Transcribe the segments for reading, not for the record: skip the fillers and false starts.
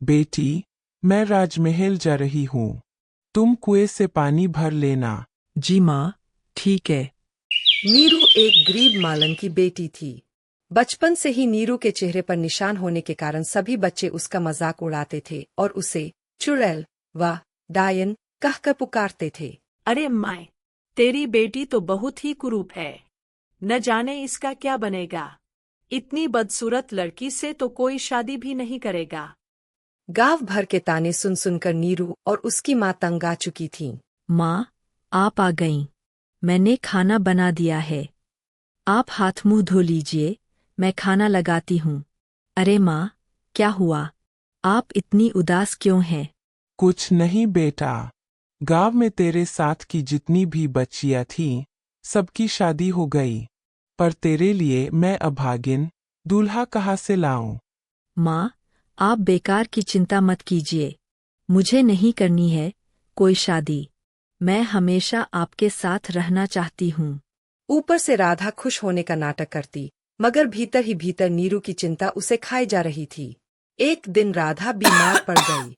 बेटी, मैं राजमहल जा रही हूँ। तुम कुएं से पानी भर लेना। जी माँ, ठीक है। नीरू एक गरीब मालन की बेटी थी। बचपन से ही नीरू के चेहरे पर निशान होने के कारण सभी बच्चे उसका मजाक उड़ाते थे और उसे चुड़ैल व डायन कहकर पुकारते थे। अरे माए, तेरी बेटी तो बहुत ही कुरूप है। न जाने इसका क्या बनेगा। इतनी बदसूरत लड़की से तो कोई शादी भी नहीं करेगा। गांव भर के ताने सुन सुनकर नीरू और उसकी माँ तंग आ चुकी थीं। माँ, आप आ गईं। मैंने खाना बना दिया है। आप हाथ मुंह धो लीजिए, मैं खाना लगाती हूँ। अरे माँ, क्या हुआ? आप इतनी उदास क्यों हैं? कुछ नहीं बेटा। गांव में तेरे साथ की जितनी भी बच्चियां थीं, सबकी शादी हो गई। पर तेरे लिए मैं अभागिन दूल्हा कहाँ से लाऊं? माँ, आप बेकार की चिंता मत कीजिए। मुझे नहीं करनी है कोई शादी। मैं हमेशा आपके साथ रहना चाहती हूँ। ऊपर से राधा खुश होने का नाटक करती, मगर भीतर ही भीतर नीरू की चिंता उसे खाई जा रही थी। एक दिन राधा बीमार पड़ गई।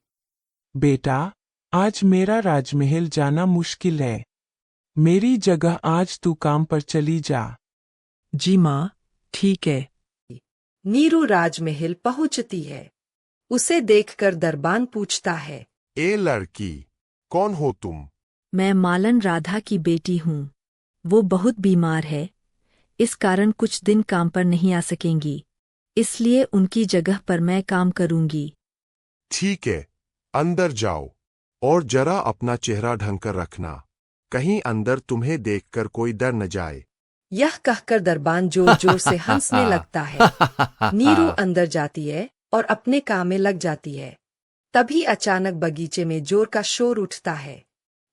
बेटा, आज मेरा राजमहल जाना मुश्किल है। मेरी जगह आज तू काम पर चली जा। जी माँ, ठीक है। नीरू राजमहल पहुंचती है। उसे देखकर दरबान पूछता है। ए लड़की, कौन हो तुम? मैं मालन राधा की बेटी हूँ। वो बहुत बीमार है, इस कारण कुछ दिन काम पर नहीं आ सकेंगी। इसलिए उनकी जगह पर मैं काम करूंगी। ठीक है, अंदर जाओ और जरा अपना चेहरा ढंग कर रखना। कहीं अंदर तुम्हें देखकर कोई डर न जाए। यह कहकर दरबान जोर जोर से हंसने लगता है। नीरू अंदर जाती है और अपने काम में लग जाती है। तभी अचानक बगीचे में जोर का शोर उठता है।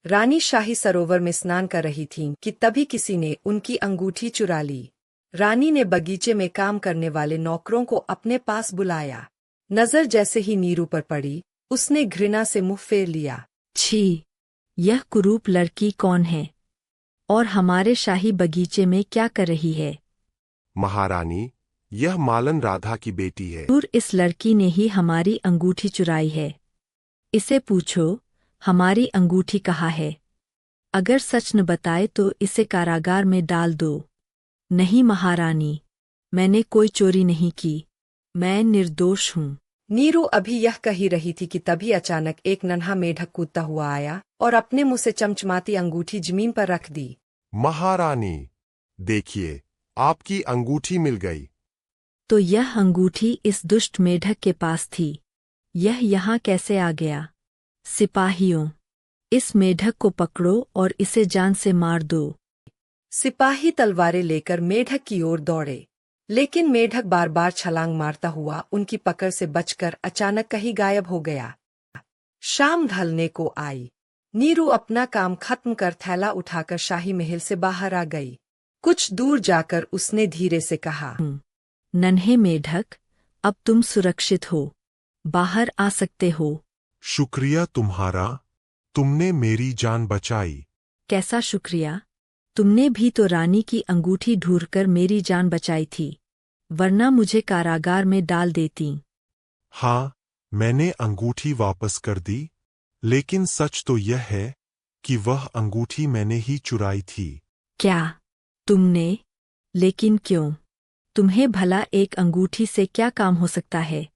रानी शाही सरोवर में स्नान कर रही थीं कि तभी किसी ने उनकी अंगूठी चुरा ली। रानी ने बगीचे में काम करने वाले नौकरों को अपने पास बुलाया। नजर जैसे ही नीरू पर पड़ी, उसने घृणा से मुंह फेर लिया। छी! यह कुरूप लड़की कौन है? और हमारे शाही बगीचे में क्या कर रही है? महारानी, यह मालन राधा की बेटी है। जरूर इस लड़की ने ही हमारी अंगूठी चुराई है। इसे पूछो, हमारी अंगूठी कहाँ है? अगर सच न बताए तो इसे कारागार में डाल दो। नहीं महारानी, मैंने कोई चोरी नहीं की। मैं निर्दोष हूँ। नीरू अभी यह कह ही रही थी कि तभी अचानक एक नन्हा मेढक कूदता हुआ आया और अपने मुंह से चमचमाती अंगूठी जमीन पर रख दी। महारानी, देखिए, आपकी अंगूठी मिल गई। तो यह अंगूठी इस दुष्ट मेढक के पास थी। यह यहाँ कैसे आ गया? सिपाहियों, इस मेढक को पकड़ो और इसे जान से मार दो। सिपाही तलवारें लेकर मेढक की ओर दौड़े, लेकिन मेढक बार बार छलांग मारता हुआ उनकी पकड़ से बचकर अचानक कहीं गायब हो गया। शाम ढलने को आई। नीरू अपना काम खत्म कर थैला उठाकर शाही महल से बाहर आ गई। कुछ दूर जाकर उसने धीरे से कहा, नन्हे मेढक, अब तुम सुरक्षित हो। बाहर आ सकते हो। शुक्रिया तुम्हारा, तुमने मेरी जान बचाई। कैसा शुक्रिया? तुमने भी तो रानी की अंगूठी ढूंढकर मेरी जान बचाई थी, वरना मुझे कारागार में डाल देती। हाँ, मैंने अंगूठी वापस कर दी, लेकिन सच तो यह है कि वह अंगूठी मैंने ही चुराई थी। क्या? तुमने? लेकिन क्यों? तुम्हें भला एक अंगूठी से क्या काम हो सकता है?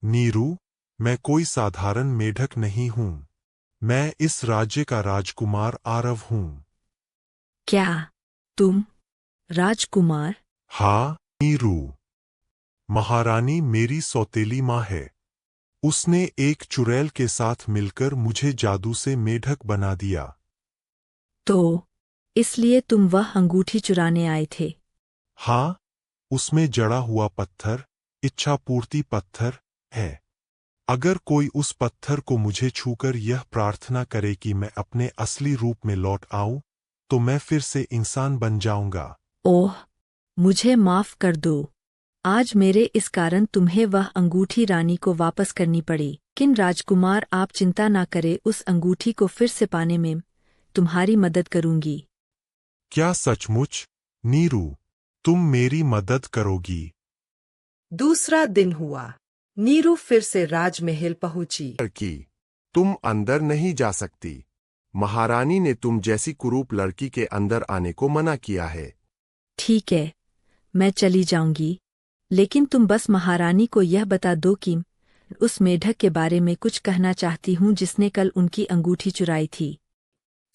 नीरू, मैं कोई साधारण मेढक नहीं हूँ। मैं इस राज्य का राजकुमार आरव हूँ। क्या? तुम? राजकुमार? हाँ, नीरू। महारानी मेरी सौतेली माँ है। उसने एक चुड़ैल के साथ मिलकर मुझे जादू से मेढक बना दिया। तो इसलिए तुम वह अंगूठी चुराने आए थे? हाँ, उसमें जड़ा हुआ पत्थर इच्छा पूर्ति पत्थर है। अगर कोई उस पत्थर को मुझे छूकर यह प्रार्थना करे कि मैं अपने असली रूप में लौट आऊं, तो मैं फिर से इंसान बन जाऊंगा। ओह, मुझे माफ कर दो। आज मेरे इस कारण तुम्हें वह अंगूठी रानी को वापस करनी पड़ी। किन राजकुमार, आप चिंता ना करें, उस अंगूठी को फिर से पाने में तुम्हारी मदद करूंगी। क्या सचमुच, नीरू, तुम मेरी मदद करोगी? दूसरा दिन हुआ। नीरू फिर से राजमहल पहुंची। लड़की, तुम अंदर नहीं जा सकती। महारानी ने तुम जैसी कुरूप लड़की के अंदर आने को मना किया है। ठीक है, मैं चली जाऊंगी, लेकिन तुम बस महारानी को यह बता दो कि उस मेढक के बारे में कुछ कहना चाहती हूँ जिसने कल उनकी अंगूठी चुराई थी।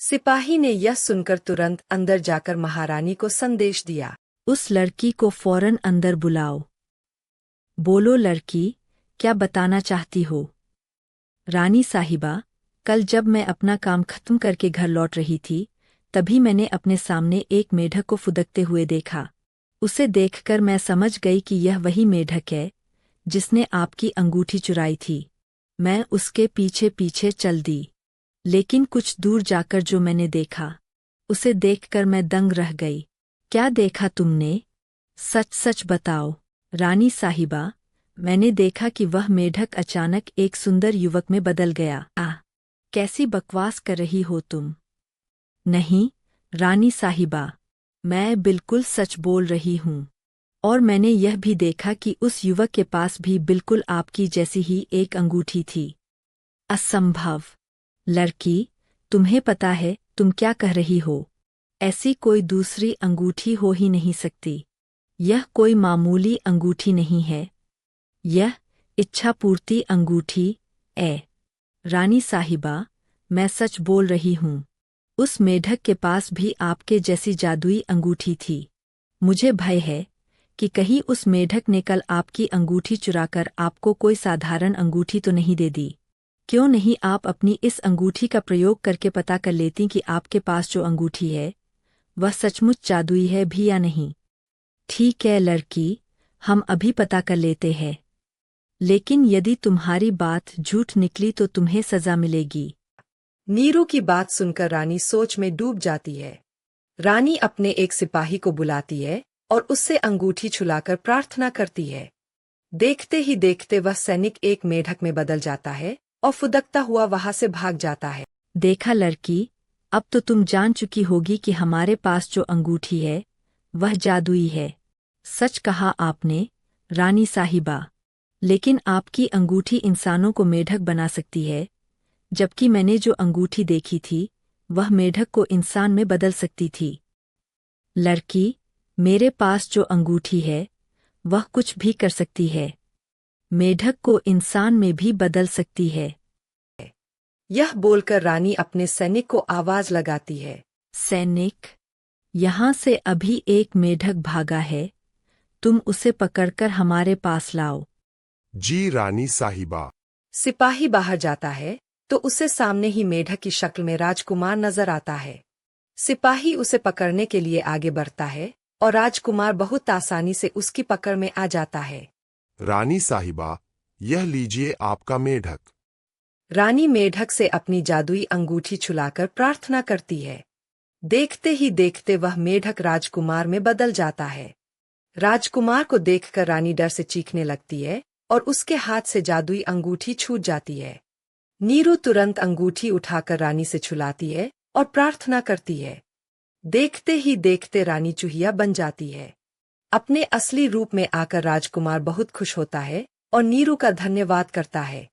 सिपाही ने यह सुनकर तुरंत अंदर जाकर महारानी को संदेश दिया। उस लड़की को फौरन अंदर बुलाओ। बोलो लड़की, क्या बताना चाहती हो? रानी साहिबा, कल जब मैं अपना काम खत्म करके घर लौट रही थी, तभी मैंने अपने सामने एक मेढक को फुदकते हुए देखा। उसे देखकर मैं समझ गई कि यह वही मेढक है जिसने आपकी अंगूठी चुराई थी। मैं उसके पीछे पीछे चल दी, लेकिन कुछ दूर जाकर जो मैंने देखा, उसे देखकर मैं दंग रह गई। क्या देखा तुमने? सच सच बताओ। रानी साहिबा, मैंने देखा कि वह मेढक अचानक एक सुंदर युवक में बदल गया। कैसी बकवास कर रही हो तुम? नहीं, रानी साहिबा, मैं बिल्कुल सच बोल रही हूँ। और मैंने यह भी देखा कि उस युवक के पास भी बिल्कुल आपकी जैसी ही एक अंगूठी थी। असंभव। लड़की, तुम्हें पता है तुम क्या कह रही हो? ऐसी कोई दूसरी अंगूठी हो ही नहीं सकती। यह कोई मामूली अंगूठी नहीं है। यह इच्छापूर्ति अंगूठी है। रानी साहिबा, मैं सच बोल रही हूँ। उस मेढक के पास भी आपके जैसी जादुई अंगूठी थी। मुझे भय है कि कहीं उस मेढक ने कल आपकी अंगूठी चुराकर आपको कोई साधारण अंगूठी तो नहीं दे दी। क्यों नहीं आप अपनी इस अंगूठी का प्रयोग करके पता कर लेती कि आपके पास जो अंगूठी है वह सचमुच जादुई है भी या नहीं? ठीक है लड़की, हम अभी पता कर लेते हैं। लेकिन यदि तुम्हारी बात झूठ निकली तो तुम्हें सजा मिलेगी। नीरू की बात सुनकर रानी सोच में डूब जाती है। रानी अपने एक सिपाही को बुलाती है और उससे अंगूठी छुलाकर प्रार्थना करती है। देखते ही देखते वह सैनिक एक मेढक में बदल जाता है और फुदकता हुआ वहां से भाग जाता है। देखा लड़की, अब तो तुम जान चुकी होगी कि हमारे पास जो अंगूठी है वह जादुई है। सच कहा आपने, रानी साहिबा। लेकिन आपकी अंगूठी इंसानों को मेढक बना सकती है, जबकि मैंने जो अंगूठी देखी थी वह मेढक को इंसान में बदल सकती थी। लड़की, मेरे पास जो अंगूठी है वह कुछ भी कर सकती है। मेढक को इंसान में भी बदल सकती है। यह बोलकर रानी अपने सैनिक को आवाज लगाती है। सैनिक, यहाँ से अभी एक मेढक भागा है, तुम उसे पकड़कर हमारे पास लाओ। जी रानी साहिबा। सिपाही बाहर जाता है तो उसे सामने ही मेढक की शक्ल में राजकुमार नजर आता है। सिपाही उसे पकड़ने के लिए आगे बढ़ता है और राजकुमार बहुत आसानी से उसकी पकड़ में आ जाता है। रानी साहिबा, यह लीजिए आपका मेढक। रानी मेढक से अपनी जादुई अंगूठी छुलाकर प्रार्थना करती है। देखते ही देखते वह मेढक राजकुमार में बदल जाता है। राजकुमार को देखकर रानी डर से चीखने लगती है और उसके हाथ से जादुई अंगूठी छूट जाती है। नीरू तुरंत अंगूठी उठाकर रानी से छुलाती है और प्रार्थना करती है। देखते ही देखते रानी चूहिया बन जाती है। अपने असली रूप में आकर राजकुमार बहुत खुश होता है और नीरू का धन्यवाद करता है।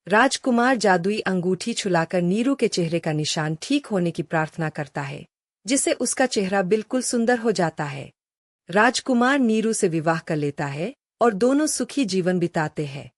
राजकुमार जादुई अंगूठी छुलाकर नीरू के चेहरे का निशान ठीक होने की प्रार्थना करता है, जिससे उसका चेहरा बिल्कुल सुंदर हो जाता है। राजकुमार नीरू से विवाह कर लेता है और दोनों सुखी जीवन बिताते हैं।